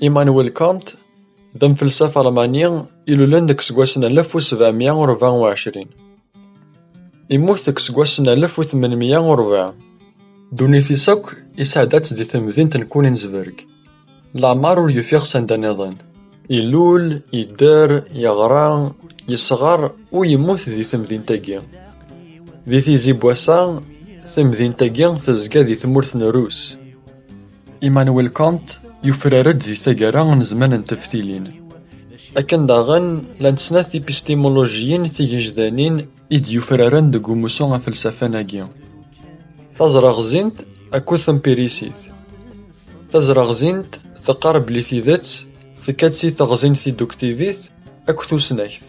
إيمانويل كانت ذا مفلسفة ألماني إلولان ديك سكواسن 1724 يموت ديك سكواسن 1804 دونيثيس أك يسعدات دي تمدينة كونينزبرغ العمار ور يفيغ سندا نظن يلول يدار يغرا يصغر و يموت دي تمدينة تاكيا دي تيزي بواسا تمدينة تاكيا تزكا دي تمورث نروس إيمانويل كانت يفرارد دي تاكارا نزمان نتفتيلين أكن داغن لانتسناث إبستيمولوجيين تيجدانين إد يفرارن دقو موسون فلسفة ناكيا تزرغ زينت أكو ثمبيريسيث تزرغ زينت تقارب لي ثيذات ثكاتسي تغزين في دوكتيفيث أكو ثوسنايث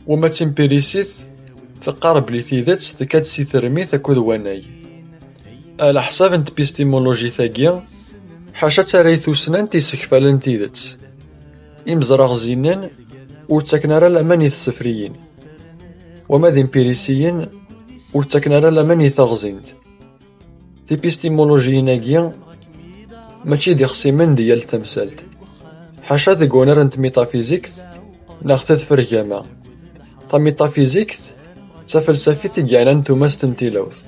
وما تمبيريسيث تقارب لي ثيذات ثكاتسي ترميث أكو ذواناي على حساب انت بيستيمولوجي ثاقيا حاشا تاريثو سنان تيسكفالن تيذات إمزراغ زينان ورتاكنارا الأماني السفريين وما ذي امبيريسيين ورتاكنارا الأماني ثغزينت تيبيستيمولوجي ناقيا ماشي دي خصيمن ديال التمثالت حاشا ذي قونر انت ميتافيزيكت ناخذ فرجاما تا ميتافيزيكت تا فلسفي تيقعنا نتوما ستنتيلوث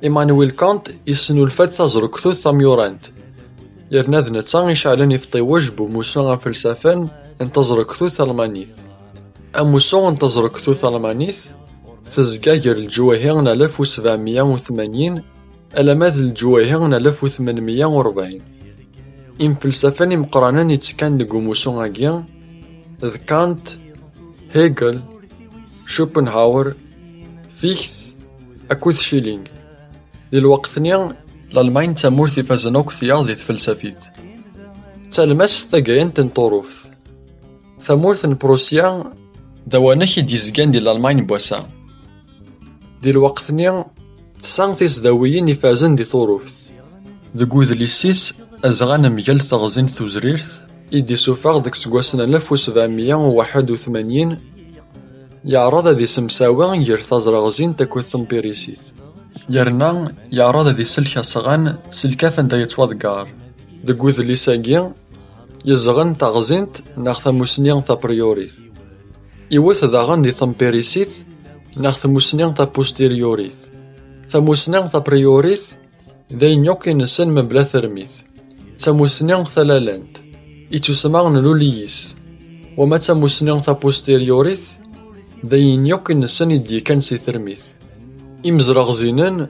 إيمانويل كانت يسنو الفات تزركتو ثاميورانت يرنا ذنتا يشعلن يفطيوج بموسو فلسفان انتزركتو ثالمانيث أموسو انتزركتو ثالمانيث تزقاير الجواهرن 1780 ألماذ الجواهرن 1840 إم فلسفان مقرانان يتكان دقو موسو غاكيا ذ كانت هيجل شوبنهاور فيخت أكوث شيلينغ دي الوقت نيا الألمان تامورث فازنوك ثياض دي فلسفيت تالماس تاقاين تنطروف ثامورث بروسيا دواناكي ديزكان دي الألمان بواسا دي الوقت نيا تسان تيزداويين يفازن دي ثوروف دقوذ ليسيس أزغان ميال ثغزين ثوزريرث إدي سوفاغ ديك سكواسن 1781 يعرض دي سمساوان يرثازرغزين تاكو ثمبيريسيث يرنا يعرض دي سلكا صغان سلكافن دا يتوضقار دقوذ ليساقيا يزغن تغزينت ناخ ثموسنيان تا بريوريث يوث داغن دي ثمبيريسيث ناخ ثموسنيان تا بوستيريوريث ثموسنيان تا بريوريث داي نيوكي نسن مبلا ثرميث ثموسنيان ثلالانت يتسمغن لوليس وما ثموسنيان تا بوستيريوريث داي نيوكي نسن يدي كان سي ثرميث إمزرغ زينان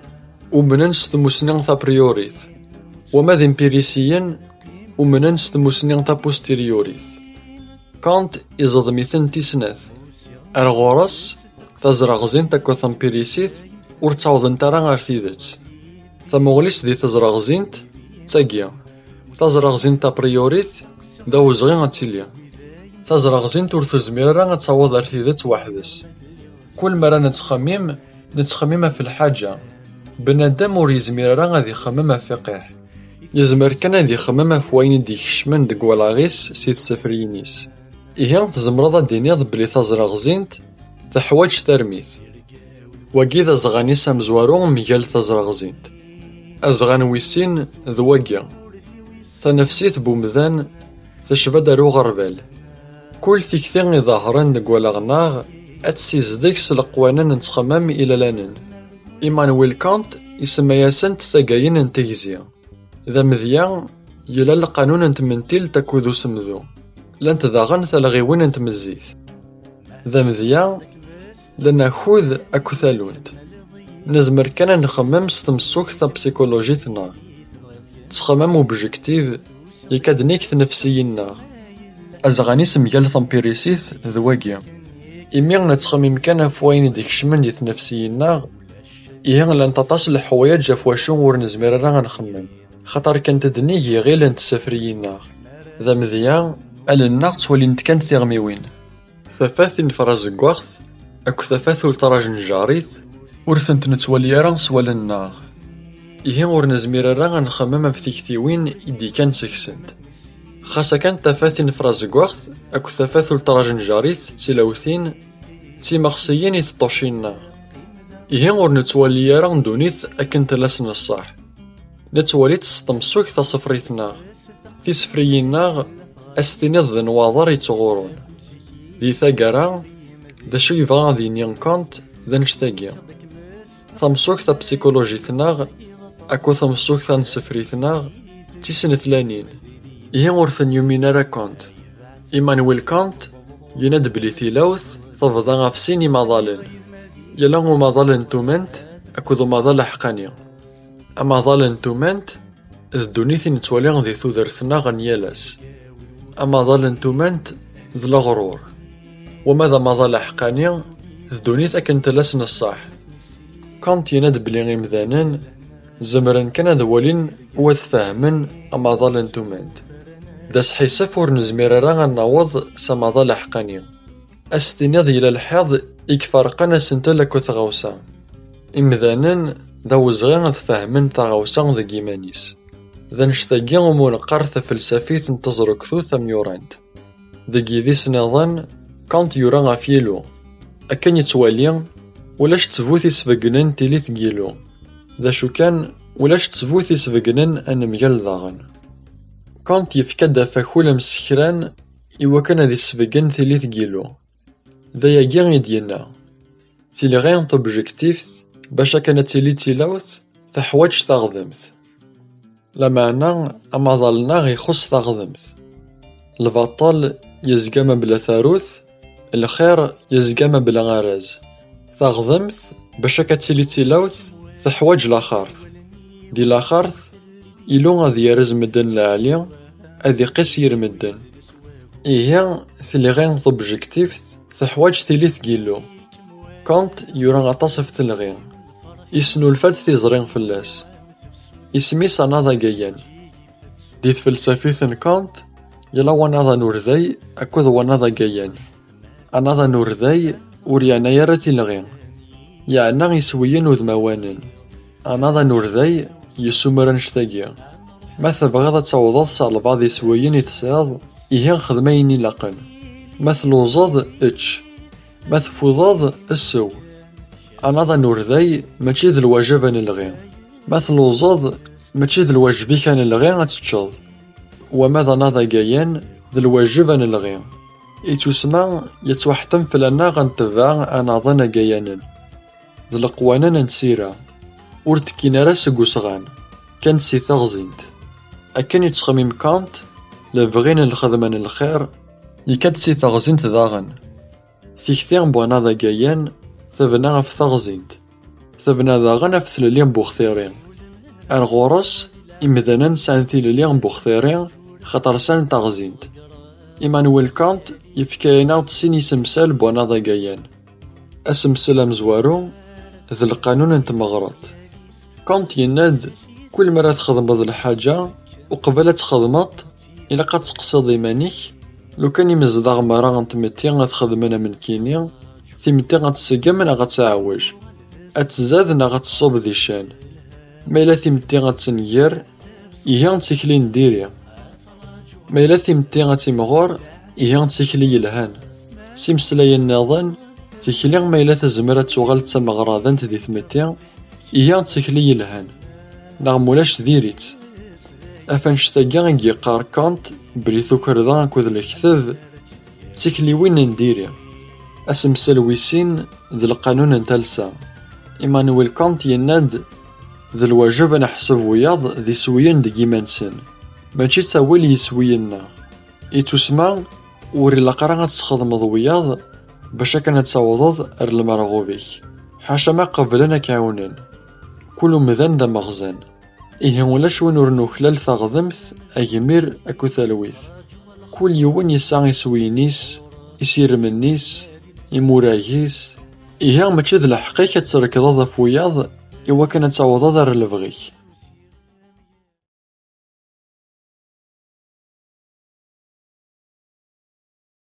ومنن ستموسنين تا بريوريث وما ذي امبيريسيين ومنن ستموسنين تا بوستيريوريث كانت إزضميثن تيسناث أرغورس تزرغ زين تاكو ثمبيريسيث ورتعوضن ترى غير ثيذات ثمغليس دي تزرغ زينت تاقيا تزرغ زين تا بريوريث داو زغين غتيليا تزرغ زينت ورثزمير راه غتعوض غير ثيذات وحدس كل مرة نتخمم في الحاجة بنادم ور يزمير راه غادي يخمم في قيح يزمر كان غادي يخمم في وين دي يكشمن دك ولاغيس سيد سفرينيس إيهان تزمرض دينيض بلي تزرغ زينت تحواج ترميث وكيذا زغانيس مزوارو ميال تزرغ زينت أزغان ويسين ذواقيا تنفسيت بومذان تشفى دارو غربال كل ثيكثين ظاهران دك ولاغناغ أتسيزدك سلقوانا نتخمم إلى لانن إيمانويل كانت يسمى ياسنت ثقاين انتيزيا ذا مذيان يلا القانون انتمنتيل تاكوذو سمذو لانت ذاغن ثلغيوين انتمزيث ذا مذيان لنا خوذ أكو ثالونت نزمر كان نخمم ستمسوك ثا بسيكولوجيتنا تخمم اوبجيكتيف يكادنيك نفسينا أزغاني سميال ثمبيريسيث ذواقيا إميغ نتخمم كان فوين ديك شمن ديت نفسينا إيه لان تطاس الحوايج فواشو ور نزمير راه غنخمم، خاطر كانت دنيجي غير لان تسافرينا ذا مذيان ألنا تولين كانت تيغميوين ثفاث نفراز كواخت أكو ثفاث ولتراج نجاريت ورثنت نتولي راه سوالنا إيه ور نزمير راه غنخمم في تيكتيوين إدي كان سكسنت خاصة كانت ثفاث نفراز كواخت أكو ثفاث ولتراج نجاريت تيلاوثين تيمغسيين يتطوشينا إيه ور نتولي راه ندونيت أكن تلاسن الصح نتولي تستمسوك تصفريتنا تيسفريينا أستينيض ذا نواظر يتغورون دي ثاقرا دا شو يبغى ذي نيان كونت ذا نشتاقيا ثمسوك ثا بسيكولوجيتنا أكو ثمسوك ثا نسفريتنا تيسن ثلانين إيه ورثن يومين را كونت إيمانويل كونت يناد بلي ثيلاوث تفضا غافسيني مظالن يلانغو مظالن تومنت أكو ذو مظال حقانيا أما ظالن تومنت ذ دونيثي نتوالي ذي ثودرثنا غنيالاس أما ظالن تومنت ذ الغرور وماذا مظال حقانيا ذ دونيث أكن تلاسن الصح كانت يناد بلي غيمذانن زمرن كان ذوالين وثفاهمن أما ظالن تومنت داس حيسف ور نزمير راه غنعوض سما ظال حقانيا أستنيض إلى الحظ إكفارقنا سنتلك وثغوسا إمذانن ذا وزغان ثفاهمن تغوسا ذا جيمانيس ذا نشتاقي ومنقر فلسفيت انتظر كثو ثم يورانت ذا جيذي سنظن كانت يورا غافيلو أكن يتوالي ولاش تفوثي سفقنن تيلي ثقيلو ذا شو كان ولاش تفوثي سفقنن أن ميال ذاغن كانت يفكد فاكول مسكران إوا كان ذي سفقن تيلي ثقيلو ذا يجي يدينا تيلي غير توبجيكتيف باشا كانت تيلي تيلاوث تحواج تغضمث لا معنى أما ظلنا غيخص تغضمث البطل يزقام بلا ثاروث الخير يزقام بلا غراز تغضمث باشا كتيلي تيلاوث تحواج لاخارث دي لاخارث إلو غادي يرز مدن لعليا أذي قيس يرمدن إيها ثلي غين توبجيكتيف تحواج تيلي ثقيلو كانت يورا غطاصف ثلغين يسنو الفات تيزرين فلاس اسميس أناضا جيان ديث فلسفيث كانت يلا وناضا نورذي أكوذ وناضا جيان أناضا نورذي وريانا يرتي لغين يعني يسويين وذموانن أناضا نورذي يسومرن شتاقيا ما تبغض تعوض صار بعض يسويين يتساض إيهان خدميني لقن مثل وزاض اتش مثل فوضاض السو أناضا نورذي ماشي ذا الواجب نلغين مثل وزاض ماشي ذا الواجبي كان الغين غتتشاض وماذا ناضا جايان ذا الواجب نلغين يتسمى يتوحتم فلنا غنتبع أناضا جايانا ذا القوانين نسيرا ورتكينا راس قوسغان كان سي تغزينت أكن يتخميم كانت لبغين الخدمان الخير يكاد سي تغزينت ذاغن في كثير بوانا ذا جايان ثبنا في تغزينت ثبنا ذاغن في ثلاليان بوخثيرين الغورس إمذانا سان ثلاليان بوخثيرين خطر سان تغزينت إيمانويل كانت يفكاينا تسيني سمسال بوانا ذا جايان أسمسال مزوارو ذا القانون انت مغرط كانت يناد كل مرة تخدم بهذ الحاجة وقبل تخدمت إلا قد تقصد إيمانيك لو كان يمزدغ مرة غنتمتي غتخدمنا من كينيا تيمتي غتسقم نا غتعوج أتزاد نا غتصوب ذي شان ما إلا تيمتي غتنير إيهان تسكلين ديريا ما إلا تيمتي غتمغور إيهان تسكلي يلهان سيمسلاي النظن تكلي ما إلا تزمرة تغال تمغراضن تدي ثمتي إيهان تسكلي يلهان نغمولاش ديريت أفن شتاقا غي قار كانت بلي ثوكرضا كوذ الكتاب تسكلي وين نديري أسمسال ويسين ذي القانون نتلسا إيمانويل كانت يناد ذي الواجب نحسب وياض ذي سويين دي مانسن ماشي تساويل يسوينا يتسمى وري لقرا غتسخدم وياض باش كانت تعوضض المرغوبيك حاشا ما قبلنا كعونن كل مذن دا مغزان إيه ولاش وين ورنو خلال تغضمث أجمير أكو ثالويث كل يوم يسعى يسوينيس يسير منيس يموراييس إيه ماشي ذا الحقيقة تركض فوياض iwakken ad tawḍeḍ ar lebɣi-k.